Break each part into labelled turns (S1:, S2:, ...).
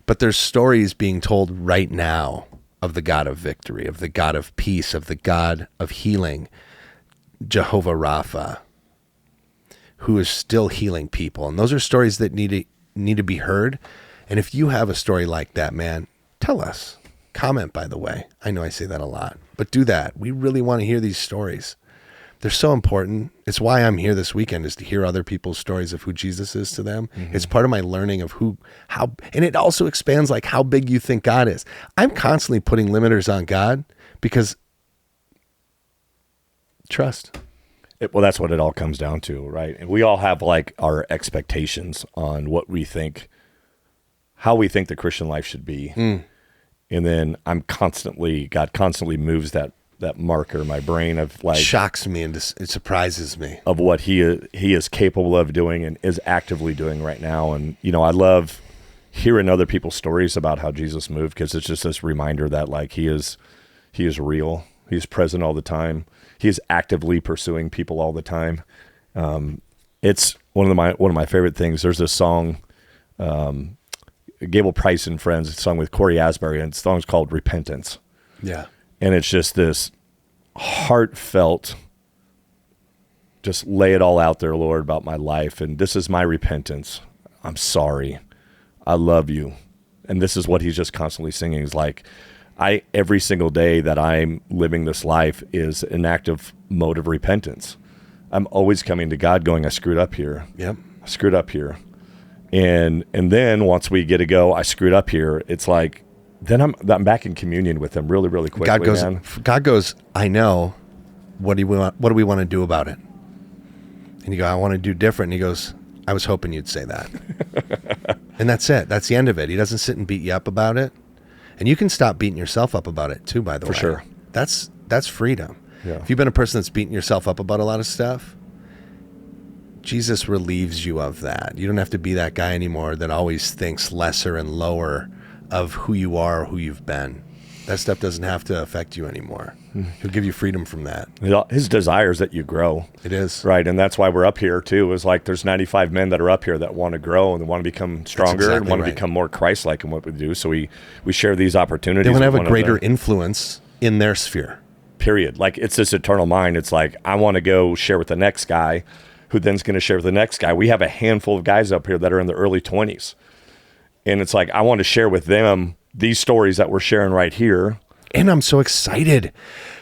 S1: But there's stories being told right now of the God of victory, of the God of peace, of the God of healing, Jehovah Rapha, who is still healing people. And those are stories that need to be heard. And if you have a story like that, man, tell us. Comment, by the way. I know I say that a lot, but do that. We really want to hear these stories. They're so important. It's why I'm here this weekend, is to hear other people's stories of who Jesus is to them. Mm-hmm. It's part of my learning of how, and it also expands like how big you think God is. I'm constantly putting limiters on God because trust.
S2: Well, that's what it all comes down to, right? And we all have like our expectations on what we think, how we think the Christian life should be. And then God constantly moves that marker in my brain of like,
S1: shocks me and it surprises me
S2: of what he is capable of doing and is actively doing right now. And, I love hearing other people's stories about how Jesus moved, because it's just this reminder that like he is real. He's present all the time. He is actively pursuing people all the time. It's one of my favorite things. There's this song, Gable Price and Friends, a song with Corey Asbury, and the song's called Repentance.
S1: Yeah.
S2: And it's just this heartfelt, just lay it all out there, Lord, about my life. And this is my repentance. I'm sorry. I love you. And this is what he's just constantly singing. Is like, every single day that I'm living this life is an active mode of repentance. I'm always coming to God going, I screwed up here.
S1: Yep.
S2: I screwed up here. And then once we get to go, I screwed up here. It's like, then I'm back in communion with him really, really quickly.
S1: God goes, I know. What do we want to do about it? And you go, I want to do different. And he goes, I was hoping you'd say that. And that's it. That's the end of it. He doesn't sit and beat you up about it. And you can stop beating yourself up about it too, by the way.
S2: For sure.
S1: That's freedom.
S2: Yeah.
S1: If you've been a person that's beating yourself up about a lot of stuff, Jesus relieves you of that. You don't have to be that guy anymore that always thinks lesser and lower of who you are or who you've been. That stuff doesn't have to affect you anymore. He'll give you freedom from that.
S2: His desire is that you grow.
S1: It is.
S2: Right, and that's why we're up here, too. Is like there's 95 men that are up here that want to grow and want to become stronger and want to become more Christ-like in what we do. So we share these opportunities.
S1: They want to have a greater influence in their sphere.
S2: Period. Like, it's this eternal mind. It's like, I want to go share with the next guy who then's going to share with the next guy. We have a handful of guys up here that are in the early 20s. And it's like, I want to share with them these stories that we're sharing right here.
S1: And I'm so excited.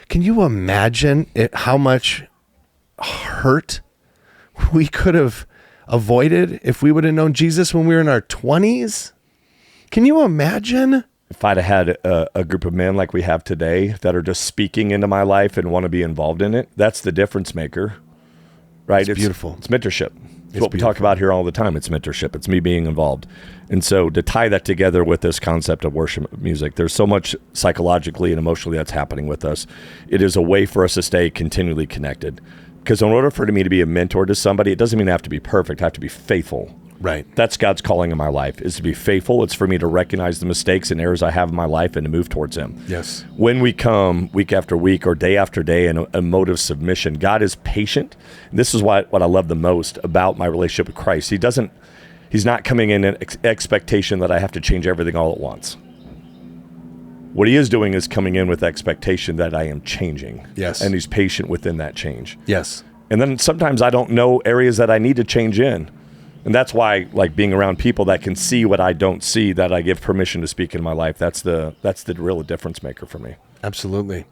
S1: Can you imagine how much hurt we could have avoided if we would have known Jesus when we were in our 20s? Can you imagine?
S2: If I'd have had a group of men like we have today that are just speaking into my life and want to be involved in it, that's the difference maker, right?
S1: It's beautiful.
S2: It's mentorship. It's what we talk about here all the time. It's mentorship. It's me being involved. And so to tie that together with this concept of worship music, there's so much psychologically and emotionally that's happening with us. It is a way for us to stay continually connected. Because in order for me to be a mentor to somebody, it doesn't mean I have to be perfect. I have to be faithful.
S1: Right.
S2: That's God's calling in my life, is to be faithful. It's for me to recognize the mistakes and errors I have in my life and to move towards Him.
S1: Yes.
S2: When we come week after week or day after day in a mode of submission, God is patient. And this is what I love the most about my relationship with Christ. He's not coming in an expectation that I have to change everything all at once. What He is doing is coming in with expectation that I am changing.
S1: Yes.
S2: And He's patient within that change.
S1: Yes.
S2: And then sometimes I don't know areas that I need to change in. And that's why, like, being around people that can see what I don't see, that I give permission to speak in my life, that's the real difference maker for me.
S1: Absolutely.